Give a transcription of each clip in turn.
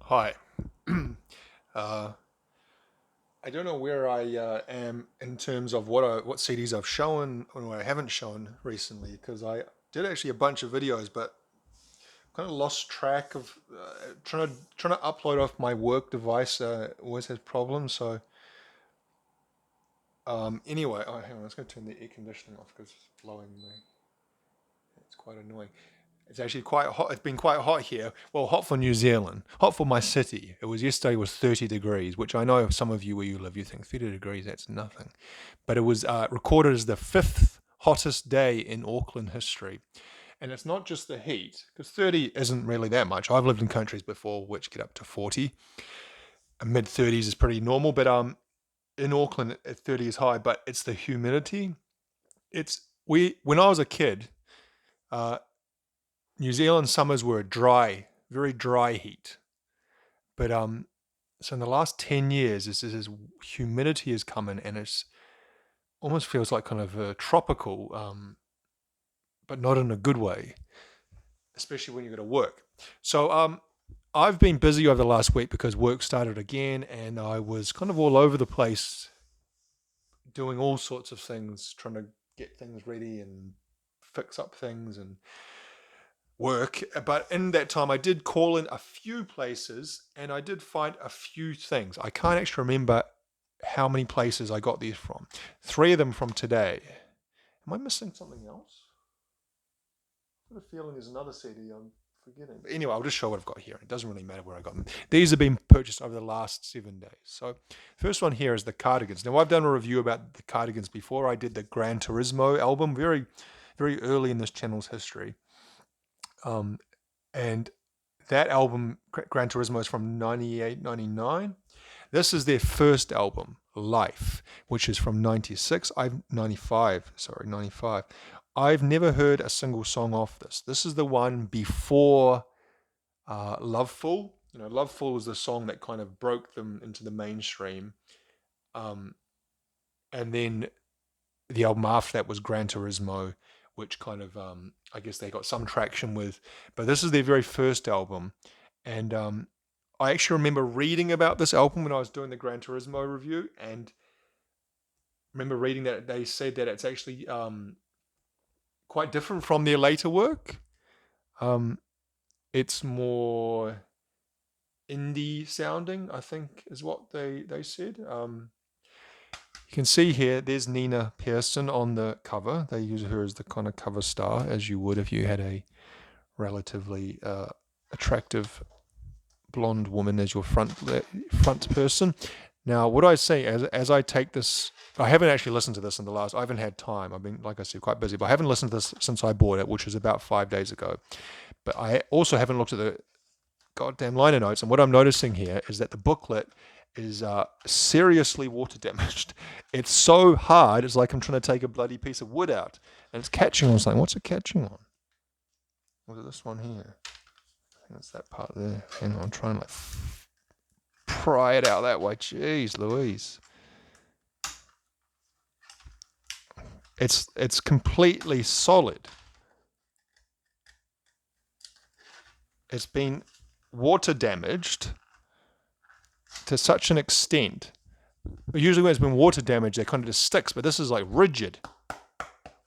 Hi. uh, I don't know where I am in terms of what CDs I've shown or what I haven't shown recently because I did actually a bunch of videos, but kind of lost track of trying to upload off my work device. Always has problems. So anyway, oh, hang on, let's go turn the air conditioning off because it's blowing me. It's quite annoying. It's actually quite hot. It's been quite hot here. Well, hot for New Zealand, hot for my city. It was yesterday was 30 degrees, which I know some of you where you live, you think 30 degrees, that's nothing. But it was recorded as the fifth hottest day in Auckland history. And it's not just the heat, because 30 isn't really that much. I've lived in countries before which get up to 40. Mid 30s is pretty normal, but in Auckland, 30 is high, but it's the humidity. When I was a kid, uh, New Zealand summers were a dry, very dry heat. But so in the last 10 years, this humidity has come in, and it's almost feels like kind of a tropical, but not in a good way, especially when you go to work. So I've been busy over the last week because work started again, and I was kind of all over the place, doing all sorts of things, trying to get things ready and fix up things and work. But in that time, I did call in a few places and I did find a few things. I can't actually remember how many places I got these from. Three of them from today. Am I missing something else? I've got a feeling there's another CD I'm forgetting. But anyway, I'll just show what I've got here. It doesn't really matter where I got them. These have been purchased over the last 7 days. So, first one here is the Cardigans. Now, I've done a review about the Cardigans before. I did the Gran Turismo album very, very early in this channel's history. And that album, Gran Turismo, is from 98, 99. This is their first album, Life, which is from 96. 95, sorry, 95. I've never heard a single song off this. This is the one before Loveful. You know, Loveful is the song that kind of broke them into the mainstream. Um, and then the album after that was Gran Turismo, which kind of I guess they got some traction with. But this is their very first album, and I actually remember reading about this album when I was doing the Gran Turismo review, and remember reading that they said that it's actually quite different from their later work. Um, it's more indie sounding, I think, is what they said. You can see here, there's Nina Pearson on the cover. They use her as the kind of cover star, as you would if you had a relatively attractive blonde woman as your front person. Now, what I say as I take this, I haven't actually listened to this in the last. I haven't had time. I've been, like I said, quite busy, but I haven't listened to this since I bought it, which was about 5 days ago. But I also haven't looked at the goddamn liner notes, and what I'm noticing here is that the booklet is seriously water damaged. It's so hard, it's like I'm trying to take a bloody piece of wood out, and it's catching on something. What's it catching on? Was it this one here? I think it's that part there. Hang on, I'm trying to like pry it out that way. Jeez Louise. It's completely solid. It's been water damaged to such an extent. Usually when it's been water damaged, it kind of just sticks, but this is like rigid,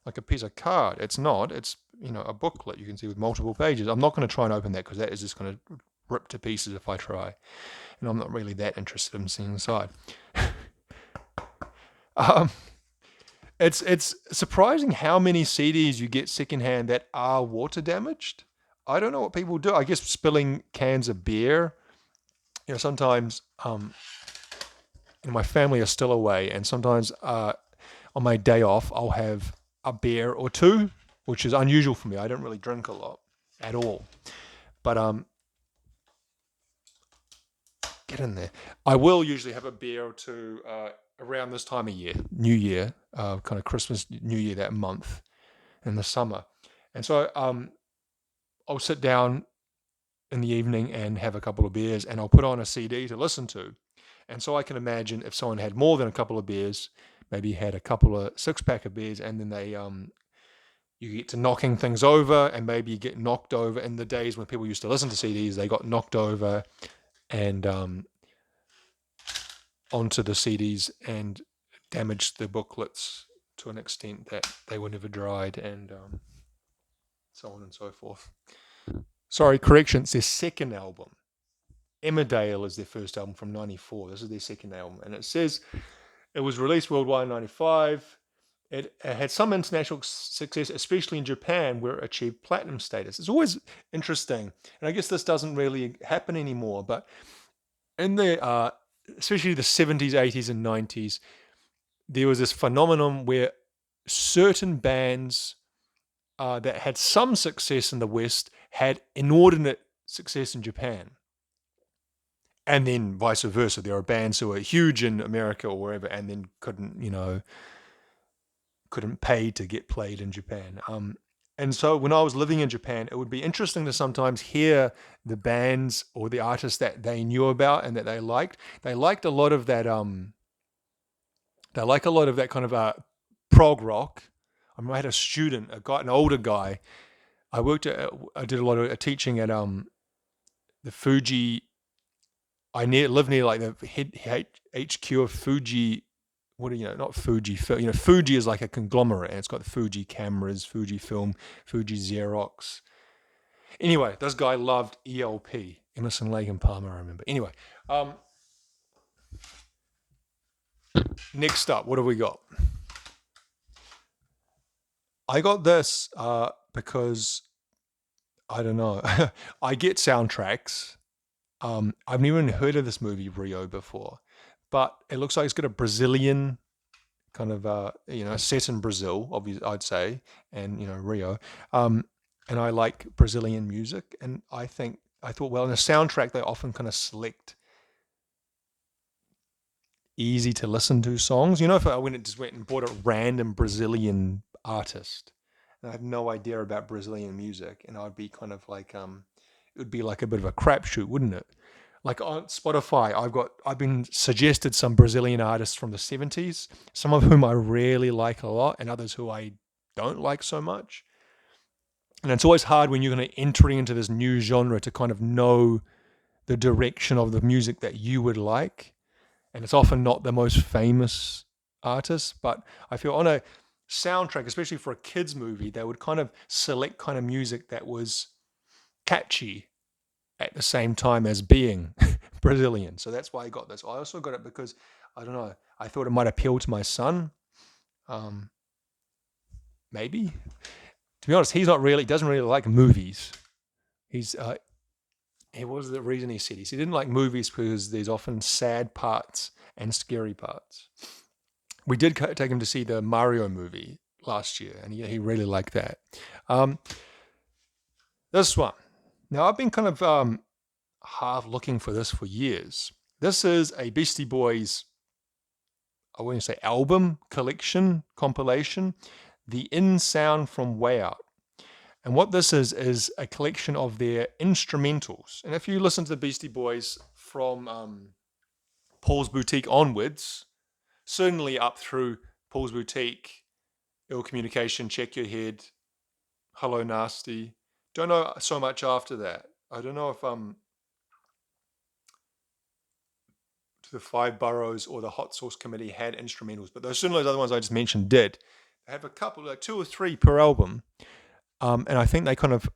like a piece of card. It's not. It's, a booklet you can see with multiple pages. I'm not going to try and open that because that is just going to rip to pieces if I try. And I'm not really that interested in seeing inside. It's surprising how many CDs you get secondhand that are water damaged. I don't know what people do. I guess spilling cans of beer. Sometimes my family are still away, and sometimes on my day off, I'll have a beer or two, which is unusual for me. I don't really drink a lot at all. But get in there. I will usually have a beer or two around this time of year, New Year, kind of Christmas, New Year that month in the summer. And so I'll sit down in the evening and have a couple of beers, and I'll put on a CD to listen to. And so I can imagine if someone had more than a couple of beers, maybe had a couple of six-pack of beers, and then you get to knocking things over, and maybe you get knocked over. In the days when people used to listen to CDs, they got knocked over and onto the CDs and damaged the booklets to an extent that they were never dried, and so on and so forth. Sorry, correction, it's their second album. Emmerdale is their first album from 94. This is their second album. And it says it was released worldwide in 95. It had some international success, especially in Japan, where it achieved platinum status. It's always interesting. And I guess this doesn't really happen anymore. But in the, especially the 70s, 80s, and 90s, there was this phenomenon where certain bands that had some success in the West had inordinate success in Japan. And then vice versa. There are bands who are huge in America or wherever and then couldn't pay to get played in Japan. And so when I was living in Japan, it would be interesting to sometimes hear the bands or the artists that they knew about and that they liked. They liked a lot of that. They like a lot of that kind of prog rock. I remember I had a student, an older guy. I did a lot of teaching at the Fuji. I live near like the head HQ of Fuji. Not Fuji. Fuji is like a conglomerate, and it's got the Fuji cameras, Fuji film, Fuji Xerox. Anyway, this guy loved ELP, Emerson, Lake and Palmer. I remember. Anyway, next up, what have we got? I got this because I don't know. I get soundtracks. I've never even heard of this movie Rio before, but it looks like it's got a Brazilian kind of set in Brazil, obviously I'd say, and Rio. And I like Brazilian music, and I thought, well, in a soundtrack they often kind of select easy to listen to songs. If I just went and bought a random Brazilian artist, and I have no idea about Brazilian music, and I'd be kind of like it would be like a bit of a crapshoot, wouldn't it? Like on Spotify, I've been suggested some Brazilian artists from the 70s, some of whom I really like a lot, and others who I don't like so much. And it's always hard when you're going to enter into this new genre to kind of know the direction of the music that you would like. And it's often not the most famous artists, but I feel on a soundtrack, especially for a kids movie, they would kind of select kind of music that was catchy at the same time as being Brazilian. So that's why I got this. I also got it because, I don't know, I thought it might appeal to my son. Maybe. To be honest, he doesn't really like movies. What was the reason he said? He didn't like movies because there's often sad parts and scary parts. We did take him to see the Mario movie last year, and he really liked that. This one. Now, I've been kind of half looking for this for years. This is a Beastie Boys, I wouldn't say album, collection, compilation, The In Sound from Way Out. And what this is a collection of their instrumentals. And if you listen to the Beastie Boys from Paul's Boutique onwards, certainly up through Paul's Boutique, Ill Communication, Check Your Head, Hello Nasty. Don't know so much after that. I don't know if the Five Boroughs or the Hot Sauce Committee had instrumentals, but certainly those other ones I just mentioned did. They have a couple, like 2 or 3 per album. And I think they kind of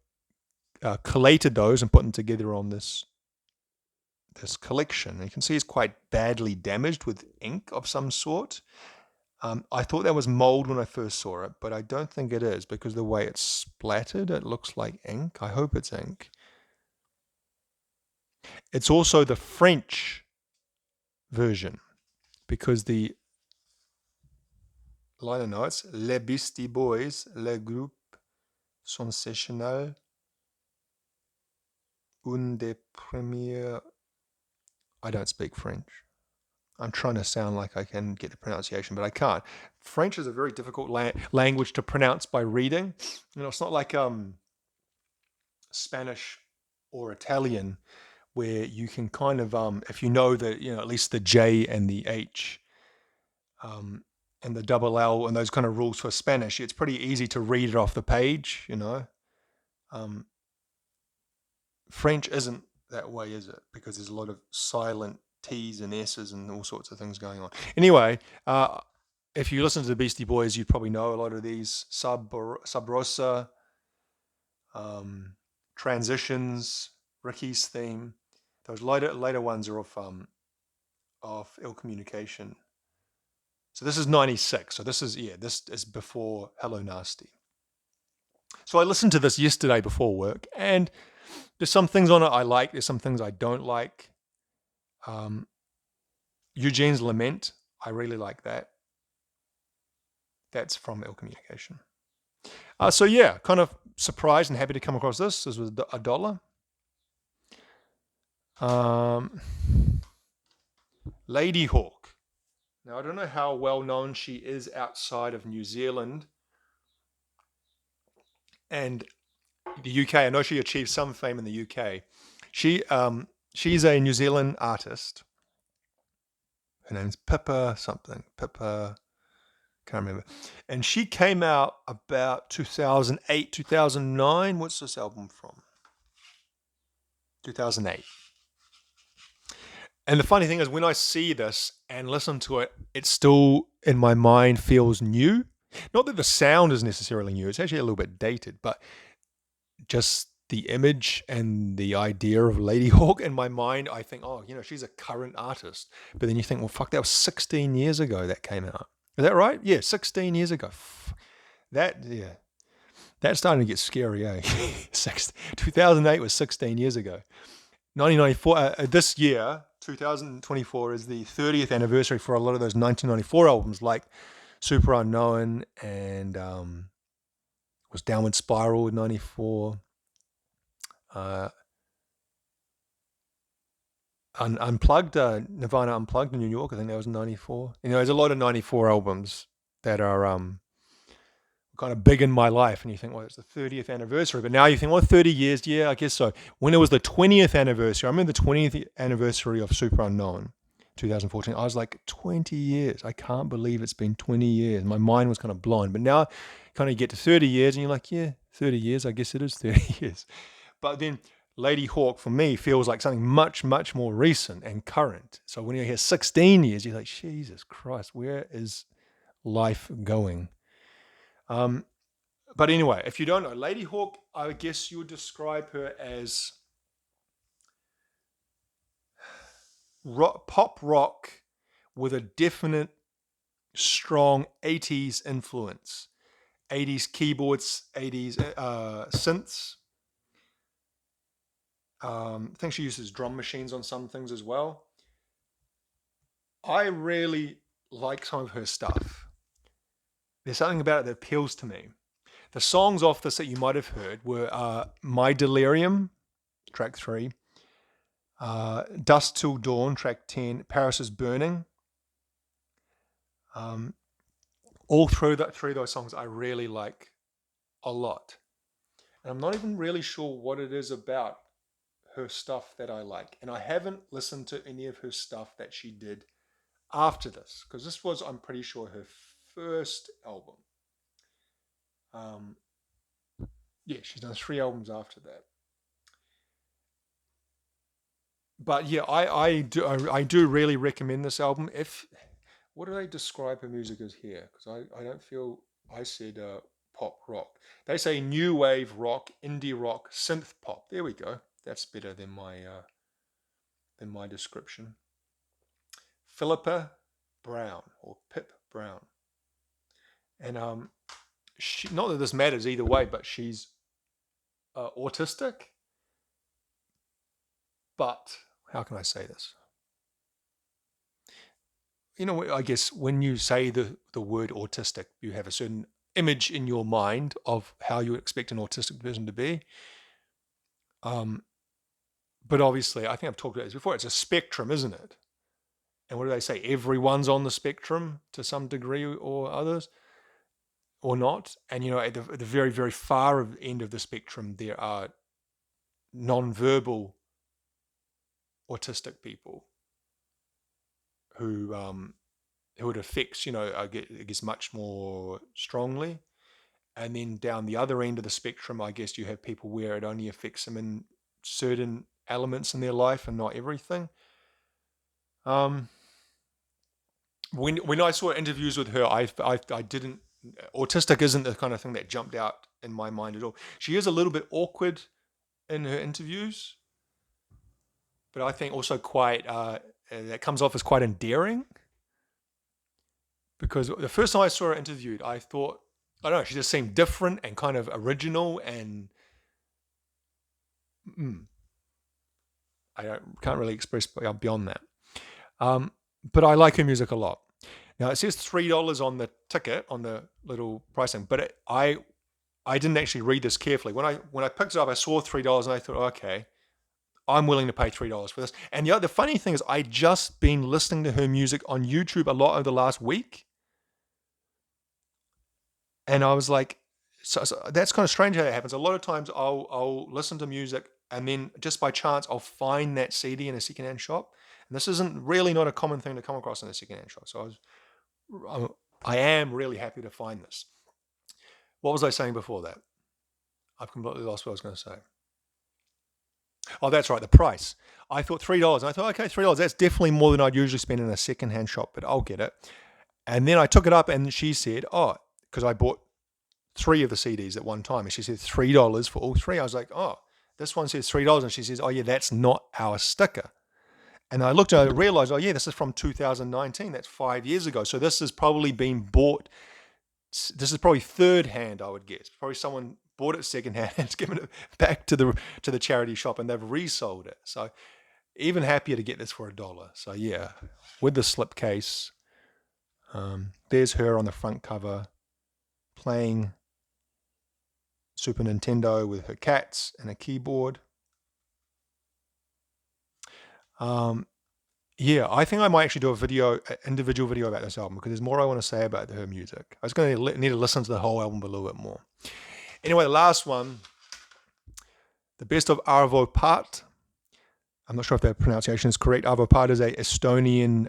collated those and put them together on this collection. And you can see it's quite badly damaged with ink of some sort. I thought that was mold when I first saw it, but I don't think it is because the way it's splattered, it looks like ink. I hope it's ink. It's also the French version because the liner notes, Les Beastie Boys, le groupe sensationnel, une des premières. I don't speak French. I'm trying to sound like I can get the pronunciation, but I can't. French is a very difficult language to pronounce by reading. It's not like Spanish or Italian, where you can kind of, if you know that, at least the J and the H, and the double L and those kind of rules for Spanish, it's pretty easy to read it off the page. French isn't that way, is it? Because there's a lot of silent T's and S's and all sorts of things going on. Anyway, if you listen to the Beastie Boys, you'd probably know a lot of these. Sub Rosa, Transitions, Ricky's Theme. Those later ones are of Ill Communication. So this is 96. So this is before Hello Nasty. So I listened to this yesterday before work, and there's some things on it I like. There's some things I don't like. Eugene's Lament, I really like that. That's from Ill Communication. So yeah, kind of surprised and happy to come across this. This was $1. Ladyhawke. Now I don't know how well known she is outside of New Zealand and the UK. I know she achieved some fame in the UK. She's a New Zealand artist. Her name's Pippa something. Pippa, can't remember. And she came out about 2008, 2009. What's this album from? 2008. And the funny thing is, when I see this and listen to it, it still, in my mind, feels new. Not that the sound is necessarily new. It's actually a little bit dated, but just the image and the idea of Ladyhawke in my mind, I think, oh, she's a current artist. But then you think, well, fuck, that was 16 years ago that came out. Is that right? Yeah, 16 years ago. That's starting to get scary, eh? 2008 was 16 years ago. 1994, this year, 2024, is the 30th anniversary for a lot of those 1994 albums, like Super Unknown and was Downward Spiral in 94. Unplugged, Nirvana Unplugged in New York, I think that was in 94. There's a lot of 94 albums that are kind of big in my life, and you think, well, it's the 30th anniversary, but now you think, well, 30 years, yeah, I guess so. When it was the 20th anniversary, I remember the 20th anniversary of Super Unknown, 2014, I was like, 20 years, I can't believe it's been 20 years. My mind was kind of blown, but now kind of get to 30 years, and you're like, yeah, 30 years, I guess it is 30 years. But then Ladyhawke, for me, feels like something much, much more recent and current. So when you hear 16 years, you're like, Jesus Christ, where is life going? But anyway, if you don't know, Ladyhawke, I guess you would describe her as pop rock with a definite, strong 80s influence. 80s keyboards, 80s synths. I think she uses drum machines on some things as well. I really like some of her stuff. There's something about it that appeals to me. The songs off this that you might have heard were My Delirium, track 3, Dusk Till Dawn, track 10, Paris is Burning. All three of those songs I really like a lot. And I'm not even really sure what it is about her stuff that I like. And I haven't listened to any of her stuff that she did after this, because this was, I'm pretty sure, her first album. Yeah, she's done 3 albums after that. But yeah, I do really recommend this album. What do they describe her music as here? Because I don't feel I said pop rock. They say new wave rock, indie rock, synth pop. There we go. That's better than my description. Philippa Brown, or Pip Brown. And not that this matters either way, but she's autistic. But how can I say this? I guess when you say the word autistic, you have a certain image in your mind of how you expect an autistic person to be. But obviously, I think I've talked about this before, it's a spectrum, isn't it? And what do they say? Everyone's on the spectrum to some degree or others, or not. And, at the very, very far end of the spectrum, there are non-verbal autistic people who it affects, I guess much more strongly. And then down the other end of the spectrum, I guess you have people where it only affects them in certain elements in their life and not everything. When I saw interviews with her, I didn't. Autistic isn't the kind of thing that jumped out in my mind at all. She is a little bit awkward in her interviews, but I think also quite that comes off as quite endearing. Because the first time I saw her interviewed, I thought, I don't know, she just seemed different and kind of original, and can't really express beyond that. But I like her music a lot. Now it says $3 on the ticket, on the little pricing, but I didn't actually read this carefully. When I picked it up, I saw $3 and I thought, okay, I'm willing to pay $3 for this. And the funny thing is, I just been listening to her music on YouTube a lot over the last week, and I was like, so that's kind of strange how that happens. A lot of times I'll listen to music and then just by chance I'll find that CD in a secondhand shop. And this isn't really not a common thing to come across in a secondhand shop. So I am really happy to find this. What was I saying before that? I've completely lost what I was going to say. Oh, that's right, the price. I thought $3. And I thought, okay, $3. That's definitely more than I'd usually spend in a secondhand shop, but I'll get it. And then I took it up and she said, oh, because I bought 3 of the CDs at one time, and she said $3 for all 3. I was like, oh, this one says $3, and she says, oh yeah, that's not our sticker. And I looked at it and realized, oh yeah, this is from 2019. That's 5 years ago. So this has probably been bought. This is probably third hand, I would guess. Probably someone bought it secondhand and has given it back to the charity shop, and they've resold it. So even happier to get this for $1. So yeah, with the slipcase, there's her on the front cover playing Super Nintendo with her cats and a keyboard. Yeah, I think I might actually do an individual video about this album, because there's more I want to say about her music. I was going to need to listen to the whole album a little bit more. Anyway, the last one, the best of Arvo Part. I'm not sure if that pronunciation is correct. Arvo Part is a Estonian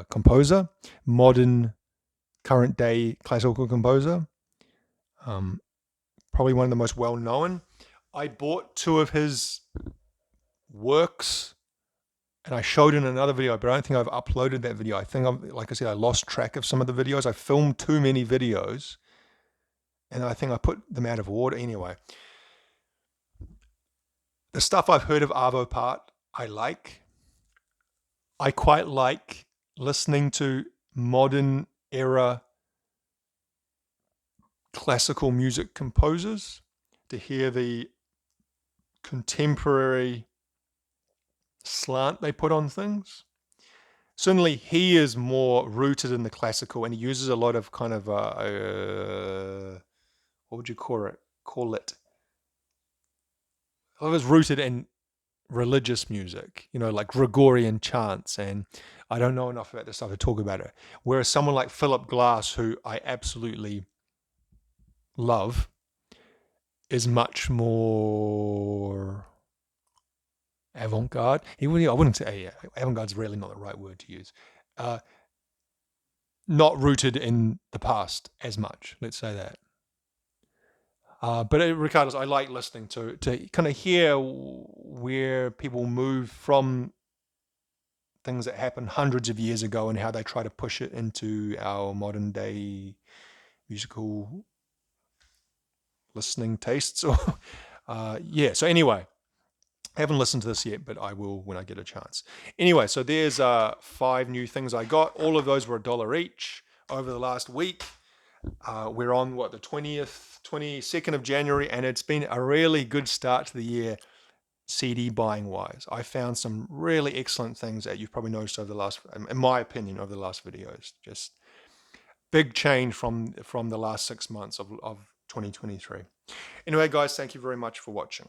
composer, modern, current day classical composer. Probably one of the most well known. I bought 2 of his works, and I showed in another video, but I don't think I've uploaded that video. I think, like I said, I lost track of some of the videos. I filmed too many videos, and I think I put them out of order. Anyway, the stuff I've heard of Arvo Part, I like. I quite like listening to modern era classical music composers, to hear the contemporary slant they put on things. Certainly he is more rooted in the classical, and he uses a lot of kind of what would you call it? I was rooted in religious music, like Gregorian chants, and I don't know enough about this stuff to talk about it. Whereas someone like Philip Glass, who I absolutely love, is much more avant-garde. I wouldn't say avant-garde's really not the right word to use. Not rooted in the past as much, let's say that. But regardless, I like listening to kind of hear where people move from things that happened hundreds of years ago and how they try to push it into our modern day musical listening tastes. Or yeah. So anyway, I haven't listened to this yet, but I will when I get a chance. Anyway, so there's 5 new things I got. All of those were $1 each over the last week. We're on the 22nd of January, and it's been a really good start to the year CD buying wise. I found some really excellent things that you've probably noticed over the last, in my opinion, over the last videos. Just big change from the last 6 months of 2023. Anyway, guys, thank you very much for watching.